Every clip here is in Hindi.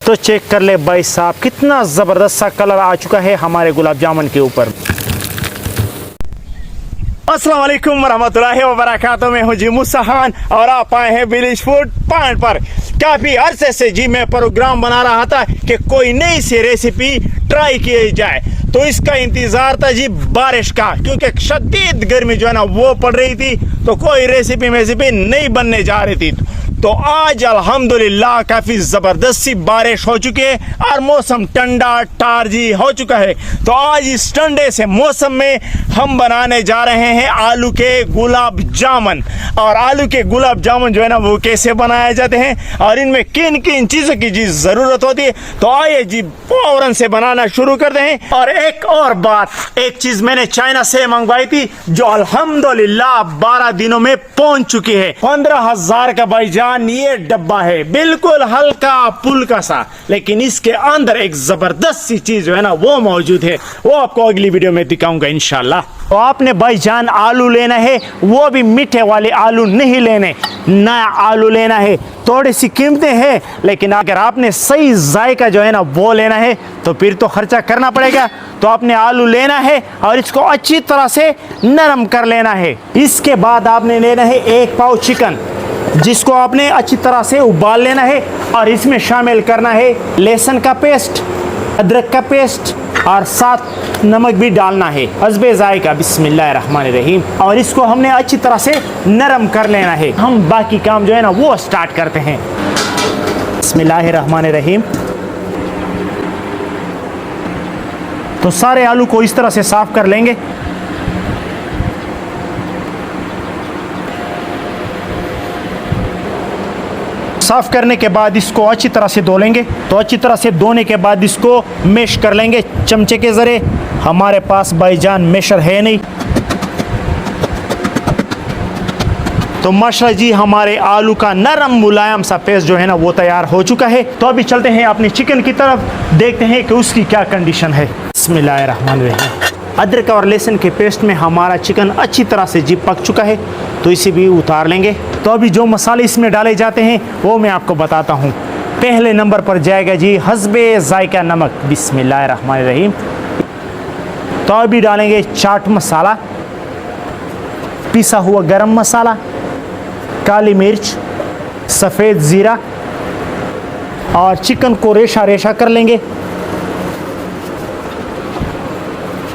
तो चेक कर ले भाई साहब, कितना ज़बरदस्त सा कलर आ चुका है हमारे गुलाब जामुन के ऊपर। अस्सलाम वालेकुम वरहमतुल्लाहि वबरकातुहू। मैं हूं जी मुसहान और आप आए हैं विलेज फूड पॉइंट पर। काफ़ी अरसे से जी मैं प्रोग्राम बना रहा था कि कोई नई सी रेसिपी ट्राई की जाए, तो इसका इंतज़ार था जी बारिश का, क्योंकि शदीद गर्मी जो है ना वो पड़ रही थी, तो कोई रेसिपी नहीं बनने जा रही थी। तो आज अल्हम्दुलिल्लाह काफ़ी ज़बरदस्त सी बारिश हो चुकी है और मौसम ठंडा टारजी हो चुका है। तो आज इस ठंडे से मौसम में हम बनाने जा रहे हैं आलू के गुलाब जामुन। और आलू के गुलाब जामुन जो है ना वो कैसे बनाए जाते हैं और इनमें किन किन चीज़ों की जी ज़रूरत होती है, तो आइए जी फौरन से बनाना शुरू करते हैं। और एक और बात, एक चीज़ मैंने चाइना से मंगवाई थी जो अल्हम्दुलिल्लाह 12 दिनों में पहुंच चुकी है। 15,000 का भाईजान ये डब्बा है, बिल्कुल हल्का फुल्का सा, लेकिन इसके अंदर एक जबरदस्त सी चीज जो है ना वो मौजूद है, वो आपको अगली वीडियो में दिखाऊंगा इंशाल्लाह। तो आपने भाईजान आलू लेना है, वो भी मीठे वाले आलू नहीं लेने, नया आलू लेना है। थोड़ी सी कीमतें हैं, लेकिन अगर आपने सही जायका जो है ना वो लेना है तो फिर तो खर्चा करना पड़ेगा। तो आपने आलू लेना है और इसको अच्छी तरह से नरम कर लेना है। इसके बाद आपने लेना है 1 पाव चिकन, जिसको आपने अच्छी तरह से उबाल लेना है और इसमें शामिल करना है लहसुन का पेस्ट, अदरक का पेस्ट और साथ नमक भी डालना है हस्बे जायका। बिस्मिल्लाहिर्रहमानिर्रहीम। और इसको हमने अच्छी तरह से नरम कर लेना है। हम बाकी काम जो है ना वो स्टार्ट करते हैं। बिस्मिल्लाहिर्रहमानिर्रहीम। तो सारे आलू को इस तरह से साफ कर लेंगे। साफ करने के बाद इसको अच्छी तरह से धो लेंगे। तो अच्छी तरह से धोने के बाद इसको मैश कर लेंगे चमचे के ज़रिए। हमारे पास भाईजान मैशर है नहीं, तो माशाल्लाह जी हमारे आलू का नरम मुलायम सा पेस्ट जो है ना वो तैयार हो चुका है। तो अभी चलते हैं अपने चिकन की तरफ, देखते हैं कि उसकी क्या कंडीशन है। बिस्मिल्लाहिर्रहमानिर्रहीम। अदरक और लहसुन के पेस्ट में हमारा चिकन अच्छी तरह से जी पक चुका है, तो इसे भी उतार लेंगे। तो अभी जो मसाले इसमें डाले जाते हैं वो मैं आपको बताता हूँ। पहले नंबर पर जाएगा जी हस्बे जायका नमक। बिस्मिल्लाहिर्रहमानिर्रहीम। तो अभी डालेंगे चाट मसाला, पिसा हुआ गरम मसाला, काली मिर्च, सफ़ेद ज़ीरा, और चिकन को रेशा रेशा कर लेंगे।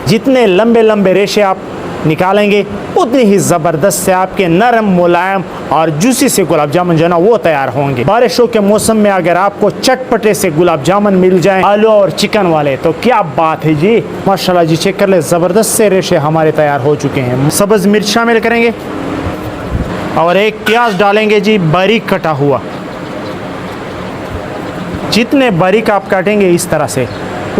जितने लंबे लंबे रेशे आप निकालेंगे उतनी ही ज़बरदस्त से आपके नरम मुलायम और जूसी से गुलाब जामुन जो है ना वो तैयार होंगे। बारिशों के मौसम में अगर आपको चटपटे से गुलाब जामुन मिल जाएं आलू और चिकन वाले, तो क्या बात है जी। माशाल्लाह जी चेक कर ले, ज़बरदस्त से रेशे हमारे तैयार हो चुके हैं। सब्ज़ मिर्च शामिल करेंगे और एक प्याज डालेंगे जी बारीक कटा हुआ। जितने बारीक आप काटेंगे इस तरह से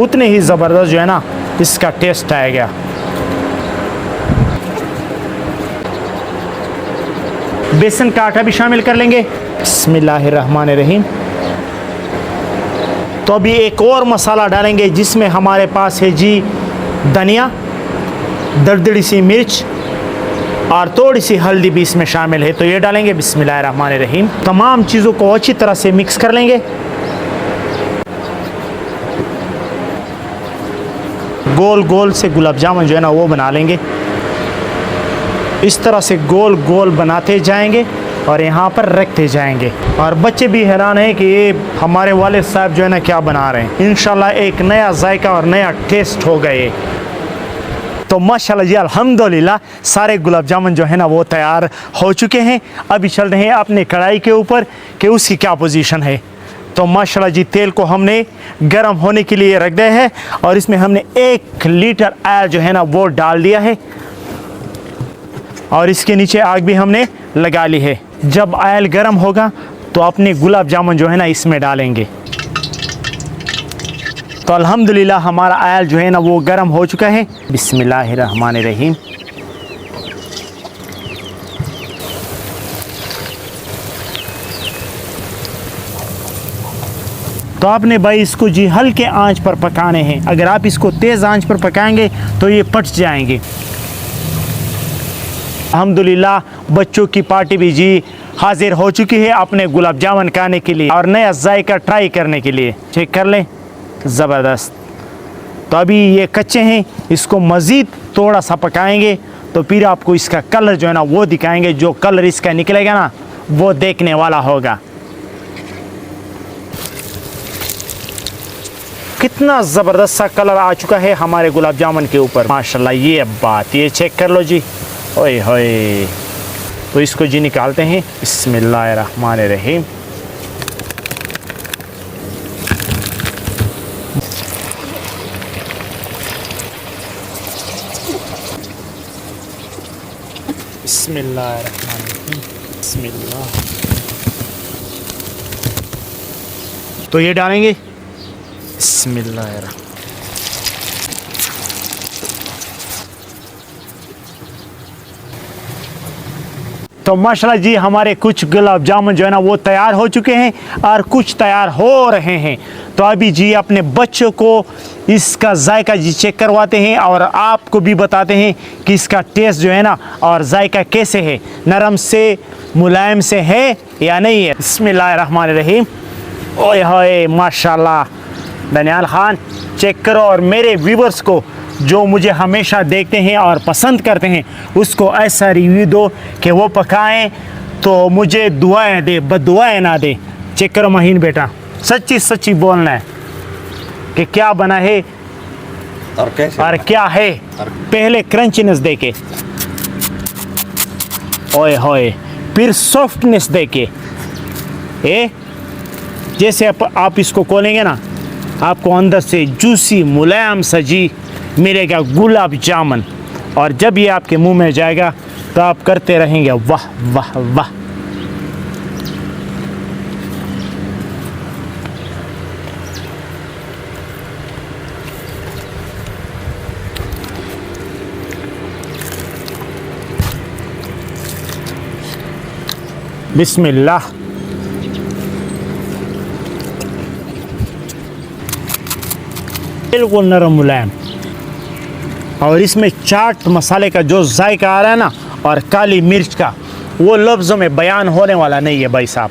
उतने ही ज़बरदस्त जो है ना इसका टेस्ट आएगा। बेसन का आटा भी शामिल कर लेंगे। बिस्मिल्लाहिर्रहमानिर्रहीम। तो अभी एक और मसाला डालेंगे जिसमें हमारे पास है जी धनिया, दरदरी सी मिर्च और थोड़ी सी हल्दी भी इसमें शामिल है, तो ये डालेंगे। बिस्मिल्लाहिर्रहमानिर्रहीम। तमाम चीज़ों को अच्छी तरह से मिक्स कर लेंगे। गोल गोल से गुलाब जामुन जो है ना वो बना लेंगे। इस तरह से गोल गोल बनाते जाएंगे और यहाँ पर रखते जाएंगे। और बच्चे भी हैरान हैं कि ये हमारे वालिद साहब जो है ना क्या बना रहे हैं। इंशाल्लाह एक नया जायका और नया टेस्ट हो गए। तो माशाल्लाह जी अल्हम्दुलिल्लाह सारे गुलाब जामुन जो है ना वो तैयार हो चुके हैं। अभी चल रहे हैं अपने कढ़ाई के ऊपर कि उसकी क्या पोजीशन है। तो माशाल्लाह जी तेल को हमने गर्म होने के लिए रख दिया है और इसमें हमने 1 लीटर ऑयल जो है ना वो डाल दिया है और इसके नीचे आग भी हमने लगा ली है। जब ऑयल गर्म होगा तो अपने गुलाब जामुन जो है ना इसमें डालेंगे। तो अल्हम्दुलिल्लाह हमारा ऑयल जो है ना वो गर्म हो चुका है। बिस्मिल्लाहिर्रहमानिर्रहीम। तो आपने भाई इसको जी हल्के आंच पर पकाने हैं। अगर आप इसको तेज़ आंच पर पकाएंगे तो ये पच जाएंगे। अल्हम्दुलिल्लाह बच्चों की पार्टी भी जी हाजिर हो चुकी है अपने गुलाब जामुन खाने के लिए और नया जायका ट्राई करने के लिए। चेक कर लें, ज़बरदस्त। तो अभी ये कच्चे हैं, इसको मज़ीद थोड़ा सा पकाएंगे तो फिर आपको इसका कलर जो है ना वो दिखाएंगे। जो कलर इसका निकलेगा ना वो देखने वाला होगा। कितना ज़बरदस्त सा कलर आ चुका है हमारे गुलाब जामुन के ऊपर, माशाल्लाह। ये बात, ये चेक कर लो जी, ओए होए। तो इसको जी निकालते हैं, बिस्मिल्लाहिर्रहमानिर्रहीम। बिस्मिल्लाहिर्रहमानिर्रहीम, बिस्मिल्लाह। तो ये डालेंगे, बिस्मिल्लाहिर्रहमानिर्रहीम। तो माशाल्लाह जी हमारे कुछ गुलाब जामुन जो है ना वो तैयार हो चुके हैं और कुछ तैयार हो रहे हैं। तो अभी जी अपने बच्चों को इसका जायका जी चेक करवाते हैं और आपको भी बताते हैं कि इसका टेस्ट जो है ना और जायका कैसे है, नरम से मुलायम से है या नहीं है। बिस्मिल्लाहिर्रहमानिर्रहीम। ओए होए माशाल्लाह। दनियाल खान चेक करो और मेरे व्यूवर्स को जो मुझे हमेशा देखते हैं और पसंद करते हैं उसको ऐसा रिव्यू दो कि वो पकाएं तो मुझे दुआएं दे, बददुआएं ना दे। चेक करो महीन बेटा, सच्ची सच्ची बोलना है कि क्या बना है और कैसे और क्या है। पहले क्रंचीनेस दे के, ओए होए, फिर सॉफ्टनेस दे के, जैसे आप इसको खोलेंगे ना आपको अंदर से जूसी मुलायम सजी मिलेगा गुलाब जामुन। और जब ये आपके मुंह में जाएगा तो आप करते रहेंगे वाह वाह वाह। बिस्मिल्लाह। बिल्कुल नरम मुलायम और इसमें चाट मसाले का जो जायका आ रहा है ना और काली मिर्च का, वो लफ्ज़ों में बयान होने वाला नहीं है भाई साहब।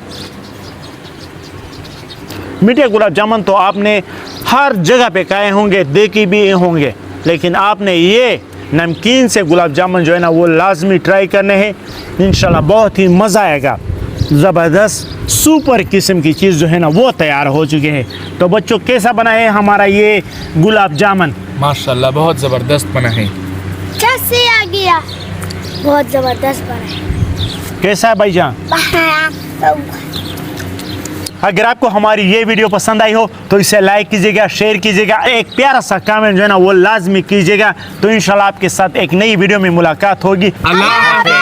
मीठे गुलाब जामुन तो आपने हर जगह पे खाए होंगे, देखे भी होंगे, लेकिन आपने ये नमकीन से गुलाब जामुन जो है ना वो लाजमी ट्राई करने हैं। इंशाल्लाह बहुत ही मज़ा आएगा। ज़बरदस्त सुपर किस्म की चीज़ जो है ना वो तैयार हो चुके हैं। तो बच्चों कैसा बना है हमारा ये गुलाब जामुन? माशाल्लाह बहुत ज़बरदस्त बना है। कैसे आ गया? बहुत ज़बरदस्त बना है। कैसा है भाईजान? अगर आपको हमारी ये वीडियो पसंद आई हो तो इसे लाइक कीजिएगा, शेयर कीजिएगा, एक प्यारा सा कमेंट जो है ना वो लाजमी कीजिएगा। तो इंशाल्लाह आपके साथ एक नई वीडियो में मुलाकात होगी। अल्लाह हाफ़िज़।